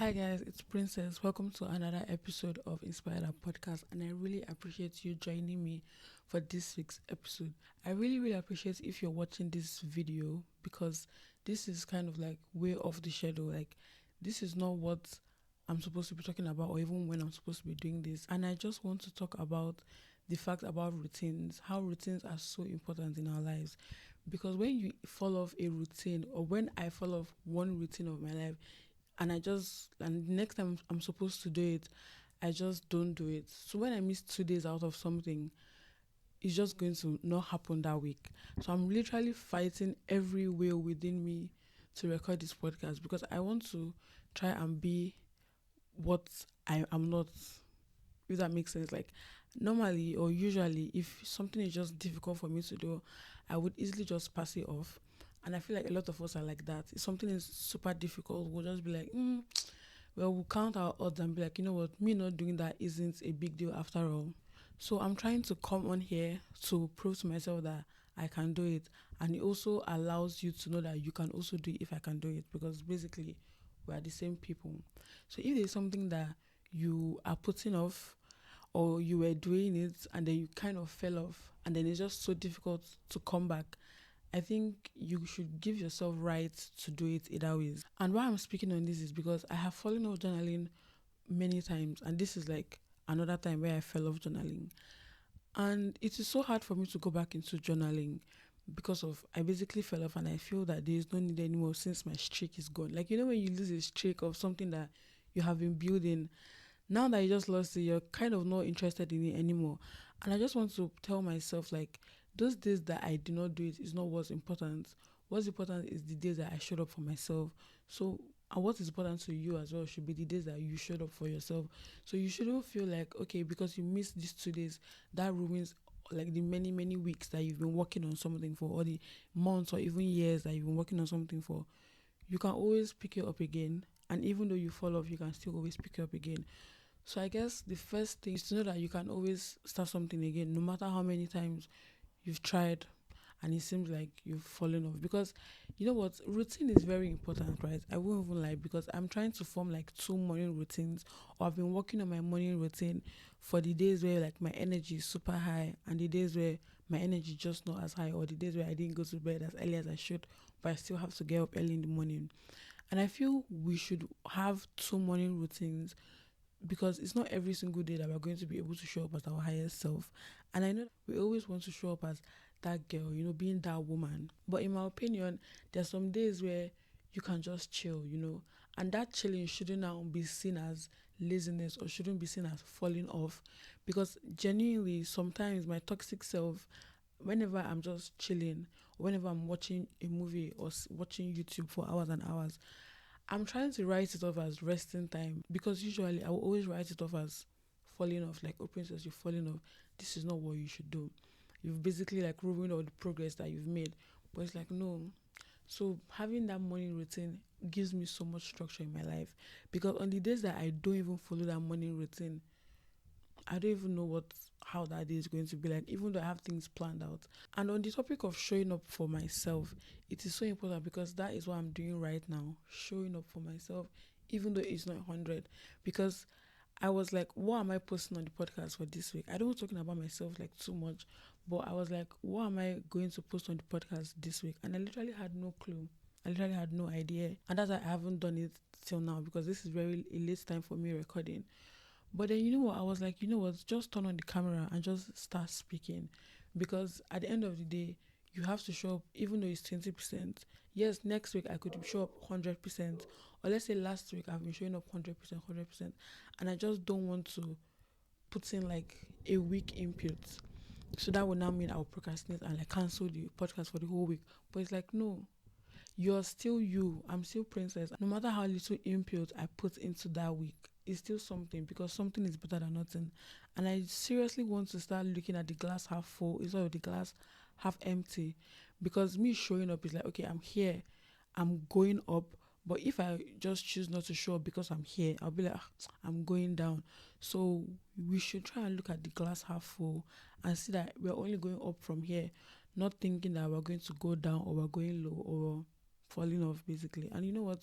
Hi guys, it's Princess. Welcome to another episode of Inspired Up Podcast, and I really appreciate you joining me for this week's episode. I really appreciate if you're watching this video because this is kind of like way off the schedule. Like this is not what I'm supposed to be talking about, or even when I'm supposed to be doing this. And I just want to talk about the fact about routines, how routines are so important in our lives. Because when you follow a routine, or when I follow one routine of my life, and the next time I'm supposed to do it, I just don't do it. So when I miss 2 days out of something, it's just going to not happen that week. So I'm literally fighting every will within me to record this podcast because I want to try and be what I am not, if that makes sense. Like normally or usually, if something is just difficult for me to do, I would easily just pass it off. And I feel like a lot of us are like that. If something is super difficult, we'll just be like, well, we'll count our odds and be like, you know what, me not doing that isn't a big deal after all. So I'm trying to come on here to prove to myself that I can do it. And it also allows you to know that you can also do it if I can do it, because basically we are the same people. So if there's something that you are putting off, or you were doing it and then you kind of fell off and then it's just so difficult to come back, I think you should give yourself right to do it either ways. And why I'm speaking on this is because I have fallen off journaling many times, and this is like another time where I fell off journaling. And it is so hard for me to go back into journaling because of I basically fell off, and I feel that there is no need anymore since my streak is gone. Like, you know, when you lose a streak of something that you have been building, now that you just lost it, you're kind of not interested in it anymore. And I just want to tell myself, like, those days that I did not do it is not what's important. What's important is the days that I showed up for myself. So, and what is important to you as well should be the days that you showed up for yourself. So you shouldn't feel like, okay, because you missed these 2 days, that ruins like the many weeks that you've been working on something for, or the months or even years that you've been working on something for. You can always pick it up again. And even though you fall off, you can still always pick it up again. So I guess the first thing is to know that you can always start something again, no matter how many times you've tried and it seems like you've fallen off. Because you know what, routine is very important, right? I won't even lie, because I'm trying to form like 2 morning routines, or I've been working on my morning routine for the days where like my energy is super high, and the days where my energy just not as high, or the days where I didn't go to bed as early as I should, but I still have to get up early in the morning. And I feel we should have 2 morning routines, because it's not every single day that we're going to be able to show up as our highest self. And I know we always want to show up as that girl, you know, being that woman. But in my opinion, there's some days where you can just chill, you know, and that chilling shouldn't now be seen as laziness, or shouldn't be seen as falling off. Because genuinely, sometimes my toxic self, whenever I'm just chilling, whenever I'm watching a movie or watching YouTube for hours and hours, I'm trying to write it off as resting time, because usually I will always write it off as falling off. Like, oh, princess, you're falling off. This is not what you should do. You've basically like ruined all the progress that you've made. But it's like, no. So having that morning routine gives me so much structure in my life, because on the days that I don't even follow that morning routine, I don't even know how that day is going to be like, even though I have things planned out. And on the topic of showing up for myself, it is so important, because that is what I'm doing right now, showing up for myself, even though it's not 100. Because I was like, what am I posting on the podcast for this week? I don't talking about myself like too much, but I was like, what am I going to post on the podcast this week? And I literally had no clue. I literally had no idea. And that's why I haven't done it till now, because this is very a late time for me recording. But then, you know what, I was like, you know what, just turn on the camera and just start speaking. Because at the end of the day, you have to show up, even though it's 20%. Yes, next week I could show up 100%. Or let's say last week I've been showing up 100%, 100%. And I just don't want to put in like a week input. So that would now mean I'll procrastinate and like cancel the podcast for the whole week. But it's like, no, you're still you. I'm still princess. No matter how little input I put into that week, it's still something, because something is better than nothing. And I seriously want to start looking at the glass half full instead of the glass half empty. Because me showing up is like, okay, I'm here, I'm going up. But if I just choose not to show up because I'm here, I'll be like, I'm going down. So we should try and look at the glass half full and see that we're only going up from here, not thinking that we're going to go down, or we're going low, or falling off basically. And you know what,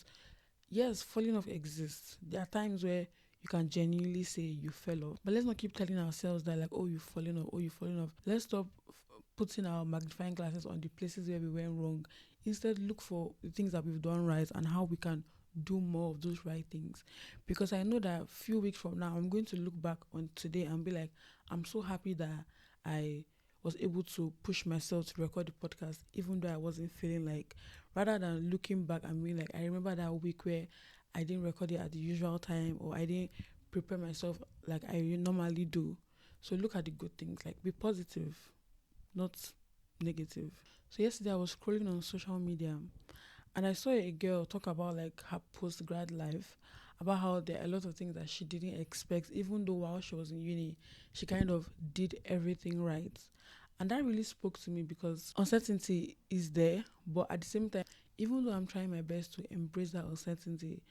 yes, falling off exists. There are times where you can genuinely say you fell off, but let's not keep telling ourselves that, like, oh, you've fallen off, oh, you've fallen off. Let's stop putting our magnifying glasses on the places where we went wrong. Instead, look for the things that we've done right and how we can do more of those right things. Because I know that a few weeks from now, I'm going to look back on today and be like, I'm so happy that I was able to push myself to record the podcast, even though I wasn't feeling like, rather than looking back and being like, I remember that week where I didn't record it at the usual time, or I didn't prepare myself like I normally do. So look at the good things, like be positive, not negative. So yesterday I was scrolling on social media and I saw a girl talk about like her post grad life, about how there are a lot of things that she didn't expect, even though while she was in uni, she kind of did everything right. And that really spoke to me because uncertainty is there, but at the same time, even though I'm trying my best to embrace that uncertainty,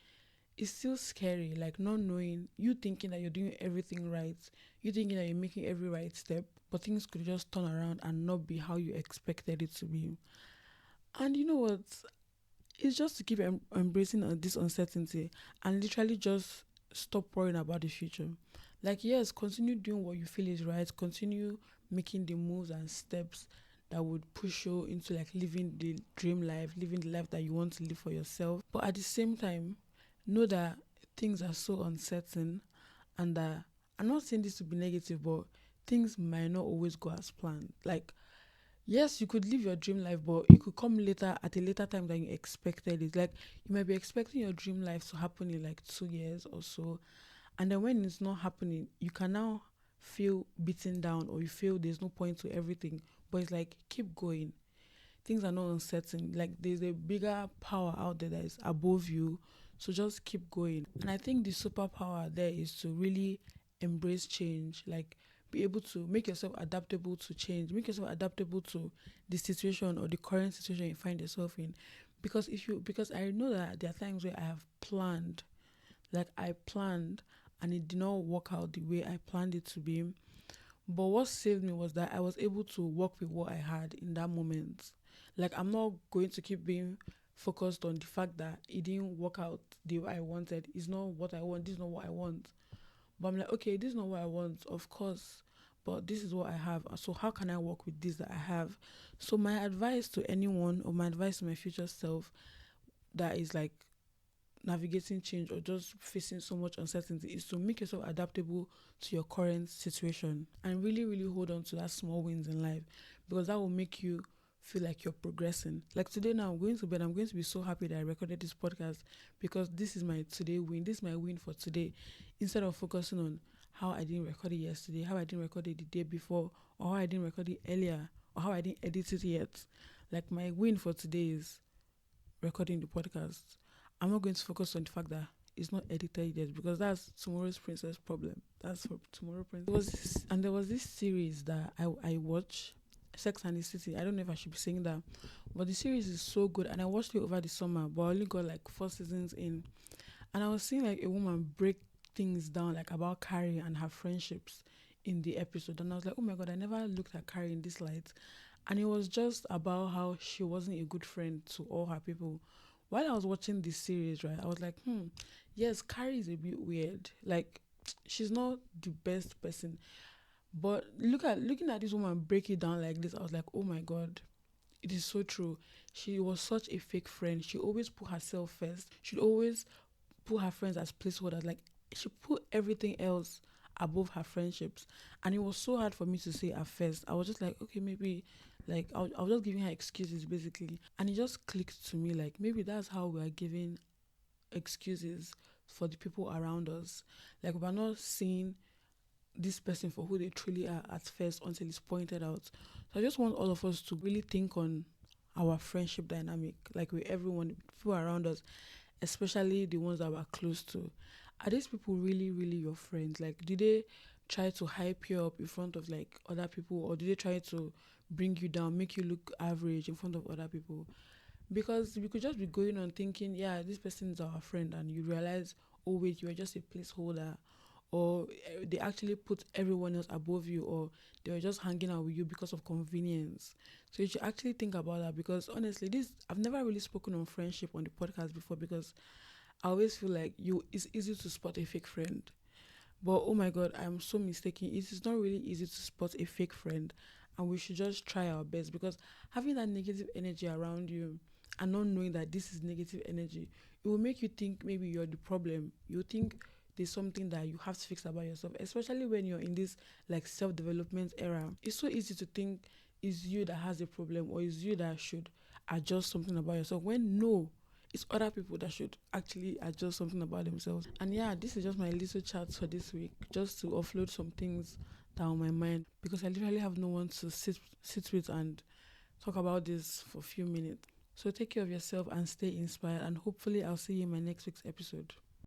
it's still scary, like not knowing, you thinking that you're doing everything right, you thinking that you're making every right step, but things could just turn around and not be how you expected it to be. And you know what? It's just to keep embracing this uncertainty and literally just stop worrying about the future. Like, yes, continue doing what you feel is right, continue making the moves and steps that would push you into like living the dream life, living the life that you want to live for yourself. But at the same time, know that things are so uncertain, and that I'm not saying this to be negative, but things might not always go as planned. Like, yes, you could live your dream life, but it could come later at a later time than you expected it. Like, you might be expecting your dream life to happen in like 2 years or so, and then when it's not happening, you can now feel beaten down, or you feel there's no point to everything. But it's like, keep going. Things are not uncertain. Like, there's a bigger power out there that is above you. So just keep going. And I think the superpower there is to really embrace change. Like, be able to make yourself adaptable to change. Make yourself adaptable to the situation or the current situation you find yourself in. Because I know that there are times where I have planned, like I planned, and it did not work out the way I planned it to be. But what saved me was that I was able to work with what I had in that moment. Like, I'm not going to keep being focused on the fact that it didn't work out the way I wanted. It's not what I want. This is not what I want. But I'm like, okay, this is not what I want, of course. But this is what I have. So how can I work with this that I have? So my advice to anyone, or my advice to my future self that is like navigating change or just facing so much uncertainty, is to make yourself adaptable to your current situation and really, really hold on to that small wins in life, because that will make you feel like you're progressing. Like today now, I'm going to bed, I'm going to be so happy that I recorded this podcast, because this is my today win. This is my win for today. Instead of focusing on how I didn't record it yesterday, how I didn't record it the day before, or how I didn't record it earlier, or how I didn't edit it yet. Like, my win for today is recording the podcast. I'm not going to focus on the fact that it's not edited yet, because that's tomorrow's princess problem. That's for tomorrow princess. There was this series that I watch, Sex and the City. I don't know if I should be saying that, but the series is so good, and I watched it over the summer, but I only got like 4 seasons in, and I was seeing like a woman break things down, like about Carrie and her friendships in the episode, and I was like, oh my god, I never looked at Carrie in this light. And it was just about how she wasn't a good friend to all her people. While I was watching this series, right, I was like, yes, Carrie is a bit weird. Like, she's not the best person. But looking at this woman break it down like this, I was like, oh my god, it is so true. She was such a fake friend. She always put herself first. She'd always put her friends as placeholders. Like, she put everything else above her friendships. And it was so hard for me to say at first. I was just like, okay, maybe, like, I was just giving her excuses basically. And it just clicked to me, like, maybe that's how we are giving excuses for the people around us. Like, we're not seeing this person for who they truly are at first until it's pointed out. So I just want all of us to really think on our friendship dynamic, like with everyone, people around us, especially the ones that we're close to. Are these people really, really your friends? Like, do they try to hype you up in front of like other people, or do they try to bring you down, make you look average in front of other people? Because we could just be going on thinking, yeah, this person is our friend, and you realize, oh wait, you are just a placeholder, or they actually put everyone else above you, or they were just hanging out with you because of convenience. So you should actually think about that, because honestly, this I've never really spoken on friendship on the podcast before, because I always feel like it's easy to spot a fake friend. But oh my god, I'm so mistaken. It is not really easy to spot a fake friend, and we should just try our best, because having that negative energy around you and not knowing that this is negative energy, it will make you think maybe you're the problem. You think there's something that you have to fix about yourself, especially when you're in this like self-development era. It's so easy to think it's you that has a problem, or it's you that should adjust something about yourself, when no, it's other people that should actually adjust something about themselves. And yeah, this is just my little chat for this week, just to offload some things that are on my mind, because I literally have no one to sit with and talk about this for a few minutes. So take care of yourself and stay inspired, and hopefully I'll see you in my next week's episode.